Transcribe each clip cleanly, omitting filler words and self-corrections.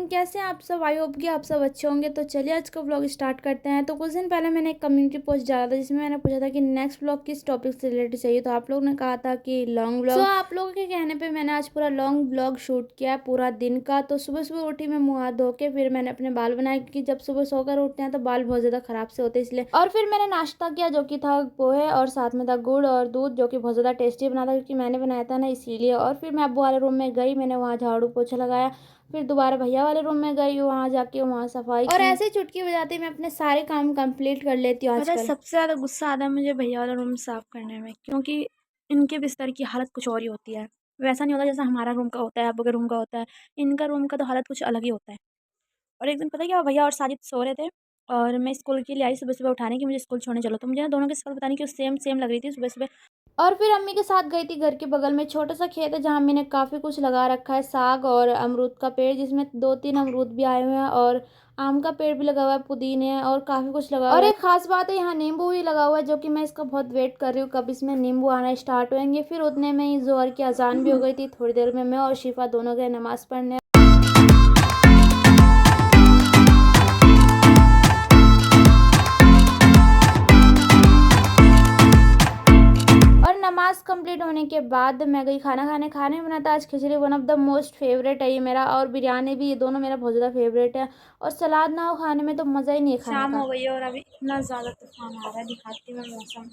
Everyone, कैसे हैं आप सब। आई होप कि आप सब अच्छे होंगे। तो चलिए आज का व्लॉग स्टार्ट करते हैं। तो कुछ दिन पहले मैंने एक कम्युनिटी पोस्ट डाला था जिसमें मैंने पूछा था कि नेक्स्ट व्लॉग किस टॉपिक से रिलेटेड चाहिए। तो आप लोगों ने कहा था कि लॉन्ग व्लॉग। आप लोगों के कहने पे मैंने आज पूरा लॉन्ग व्लॉग शूट किया पूरा दिन का। तो सुबह सुबह उठी मैं मुँह हाथ धो के, फिर मैंने अपने बाल बनाए क्योंकि जब सुबह सोकर उठते हैं तो बाल बहुत ज़्यादा ख़राब से होते हैं इसलिए। और फिर मैंने नाश्ता किया जो कि था पोहे और साथ में था गुड़ और दूध, जो कि बहुत ज़्यादा टेस्टी बना था क्योंकि मैंने बनाया था ना इसीलिए। और फिर मैं अब्बू वाले रूम में गई, मैंने वहाँ झाड़ू पोछा लगाया। फिर दोबारा भैया वाले रूम में गई, वहाँ जाके वहाँ सफाई और ऐसे चुटकी बजाते मैं अपने सारे काम कंप्लीट कर लेती हूँ आजकल। सबसे ज़्यादा गुस्सा आता है मुझे भैया वाला रूम साफ़ करने में, क्योंकि इनके बिस्तर की हालत कुछ और ही होती है। वैसा नहीं होता जैसा हमारा रूम का होता है, अब्बू के रूम का होता है। इनका रूम का तो हालत कुछ अलग ही होता है। और एक दिन पता है क्या, भैया और साजिद सो रहे थे और मैं स्कूल के लिए आई सुबह सुबह उठाने की, मुझे स्कूल छोड़ने चलो। तो मुझे ना दोनों की शक्ल पता नहीं क्यों सेम सेम लग रही थी सुबह सुबह। और फिर अम्मी के साथ गई थी घर के बगल में छोटा सा खेत है जहाँ अम्मी ने काफ़ी कुछ लगा रखा है, साग और अमरूद का पेड़ जिसमें 2-3 अमरूद भी आए हुए हैं और आम का पेड़ भी लगा हुआ है, पुदीने और काफ़ी कुछ लगा हुआ है। और एक खास बात है, यहाँ नींबू भी लगा हुआ है जो कि मैं इसका बहुत वेट कर रही हूँ कब इसमें नींबू आना स्टार्ट होंगे। फिर उतने में ही जोहर की अजान भी हो गई थी। थोड़ी देर में मैं और शिफा दोनों गए नमाज़ पढ़ने। और नमाज़ कंप्लीट होने के बाद मैं गई खाना खाने। खाने में बना था आज खिचड़ी, one of the most favourite है ये मेरा, और बिरयानी भी, ये दोनों मेरा बहुत ज़्यादा फेवरेट है। और सलाद ना हो खाने में तो मज़ा ही नहीं है खाने शाम का। हो गई है और अभी इतना ज़्यादा तूफान आ रहा है, दिखाती हूँ मैं मौसम।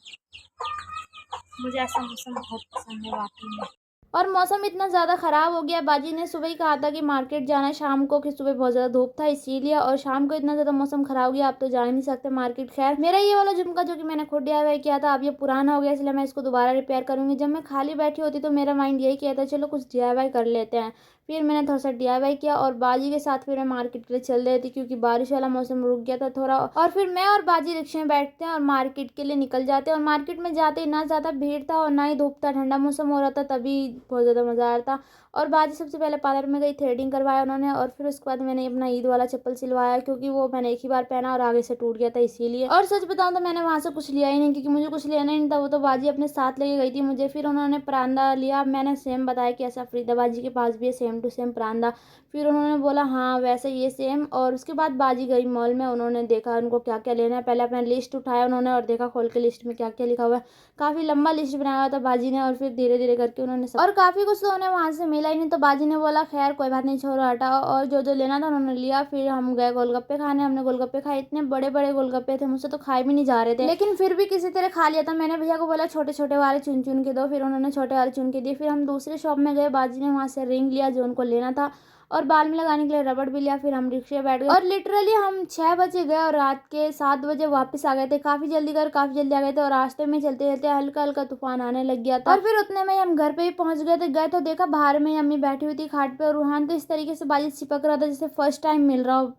मुझे ऐसा मौसम बहुत पसंद है वाकई में। और मौसम इतना ज़्यादा ख़राब हो गया, बाजी ने सुबह ही कहा था कि मार्केट जाना है शाम को, कि सुबह बहुत ज़्यादा धूप था इसीलिए, और शाम को इतना ज़्यादा मौसम ख़राब हो गया आप तो जा ही नहीं सकते मार्केट। खैर मेरा ये वाला झुमका जो कि मैंने खुद DIY किया था, अब ये पुराना हो गया इसलिए मैं इसको दोबारा रिपेयर करूँगी। जब मैं खाली बैठी होती तो मेरा माइंड यही कहता है चलो कुछ DIY कर लेते हैं। फिर मैंने थोड़ा सा DIY किया और बाजी के साथ फिर मैं मार्केट के लिए चल रही थी क्योंकि बारिश वाला मौसम रुक गया था थोड़ा। और फिर मैं और बाजी रिक्शे में बैठते हैं और मार्केट के लिए निकल जाते हैं। और मार्केट में जाते ही ना ज़्यादा भीड़ था और ना ही धूप था, ठंडा मौसम हो रहा था, तभी बहुत ज़्यादा मज़ा आ रहा था। और बाजी सबसे पहले पार्लर में गई, थ्रेडिंग करवाया उन्होंने, और फिर उसके बाद मैंने अपना ईद वाला चप्पल सिलवाया क्योंकि वो मैंने एक ही बार पहना और आगे से टूट गया था इसीलिए। और सच बताऊँ तो मैंने वहाँ से कुछ लिया ही नहीं क्योंकि मुझे कुछ लेना ही नहीं था, वो तो बाजी अपने साथ लेके गई थी मुझे। फिर उन्होंने परांदा लिया, मैंने सेम बताया कि ऐसा फरीदा बाजी के पास भी है सेम टू सेम परांदा। फिर उन्होंने बोला हाँ वैसे ये सेम। और उसके बाद बाजी गई मॉल में, उन्होंने देखा उनको क्या क्या लेना है, पहले अपना लिस्ट उठाया उन्होंने और देखा खोल के लिस्ट में क्या क्या लिखा हुआ है। काफ़ी लंबा लिस्ट बनाया हुआ था बाजी ने, और फिर धीरे धीरे करके उन्होंने सब, और काफ़ी कुछ तो उन्हें वहाँ से मिला ही नहीं। तो बाजी ने बोला खैर कोई बात नहीं छोड़ो हटाओ, और जो जो लेना था उन्होंने लिया। फिर हम गए गोलगप्पे खाने, हमने गोलगप्पे खाए, इतने बड़े बड़े गोलगप्पे थे मुझसे तो खाए भी नहीं जा रहे थे, लेकिन फिर भी किसी तरह खा लिया था। मैंने भैया को बोला छोटे छोटे वाले चुन चुन के दो, फिर उन्होंने छोटे वाले चुन के दिए। फिर हम दूसरे शॉप में गए, बाजी ने वहाँ से रिंग लिया जो उनको लेना था और बाल में लगाने के लिए रबड़ भी लिया। फिर हम रिक्शे बैठ गए और लिटरली हम 6 बजे गए और रात के 7 बजे वापस आ गए थे। काफ़ी जल्दी कर काफ़ी जल्दी आ गए थे और रास्ते में चलते चलते हल्का हल्का तूफान आने लग गया था। और फिर उतने में हम घर पे ही पहुंच गए थे। गए तो देखा बाहर में अम्मी बैठी हुई थी खाट पे और रूहान तो इस तरीके से बाजी चिपक रहा था जैसे फर्स्ट टाइम मिल रहा हो।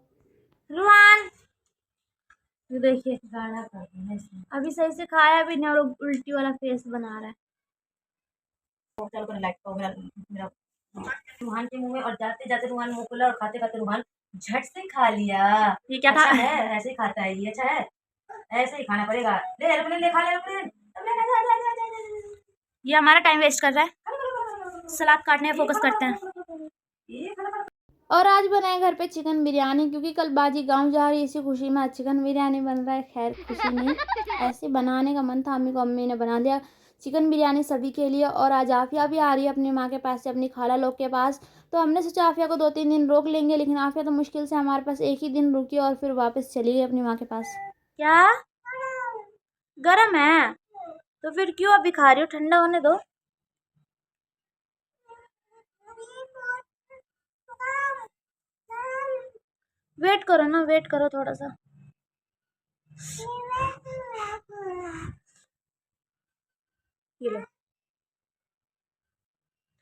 रूहान देखिए गाना कर रही है इसमें। अभी सही से खाया भी नहीं और उल्टी वाला फेस बना रहा है। मेरा रूहान के मुंह में, और जाते जाते रूहान मुंह खोला और खाते खाते रूहान झट से खा लिया। ये क्या था? अच्छा है, ऐसे ही खाता है ये, अच्छा है, ऐसे ही खाना पड़ेगा। ले एरोप्लेन ले, खा ले एरोप्लेन। ये हमारा टाइम वेस्ट कर रहा है, सलाद काटने में फोकस करते हैं। और आज बनाए घर पे चिकन बिरयानी क्योंकि कल बाजी गांव जा रही है, इसी खुशी में आज चिकन बिरयानी बन रहा है। खैर खुशी नहीं, ऐसे बनाने का मन था अम्मी को, अम्मी ने बना दिया चिकन बिरयानी सभी के लिए। और आज आफिया भी आ रही है अपनी माँ के पास से, अपनी खाला लोग के पास। तो हमने सोचा आफिया को 2-3 दिन रोक लेंगे, लेकिन आफिया तो मुश्किल से हमारे पास एक ही दिन रुकी और फिर वापस चली गई अपनी माँ के पास। क्या गरम है? तो फिर क्यों अभी खा रही हो, ठंडा होने दो। वेट करो ना, वेट करो थोड़ा सा। ये लो,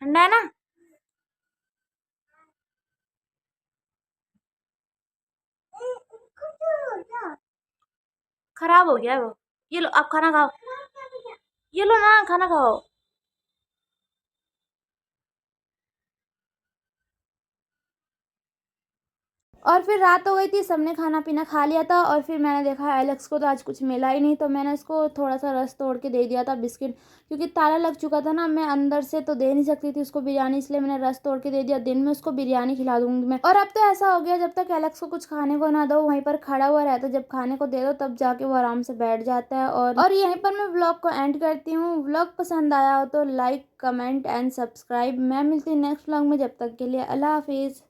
ठंडा है ना? खराब हो गया है वो। ये लो आप खाना खाओ, ये लो ना खाना खाओ। और फिर रात हो गई थी, सबने खाना-पीना खा लिया था और फिर मैंने देखा एलेक्स को तो आज कुछ मिला ही नहीं, तो मैंने उसको थोड़ा-सा रस तोड़ के दे दिया था बिस्किट, क्योंकि ताला लग चुका था ना, मैं अंदर से तो दे नहीं सकती थी उसको बिरयानी, इसलिए मैंने रस तोड़ के दे दिया। दिन में उसको बिरयानी खिला दूँगी मैं। और अब तो ऐसा हो गया, जब तक एलेक्स को कुछ खाने को ना दो, वहीं पर खड़ा हुआ रहता है, जब खाने को दे दो तब जाके वो आराम से बैठ जाता है। और यहीं पर मैं व्लॉग को एंड करती हूँ। व्लॉग पसंद आया हो तो लाइक, कमेंट एंड सब्सक्राइब। मैं मिलती हूँ नेक्स्ट व्लॉग में, जब तक के लिए अल्लाह हाफ़िज़।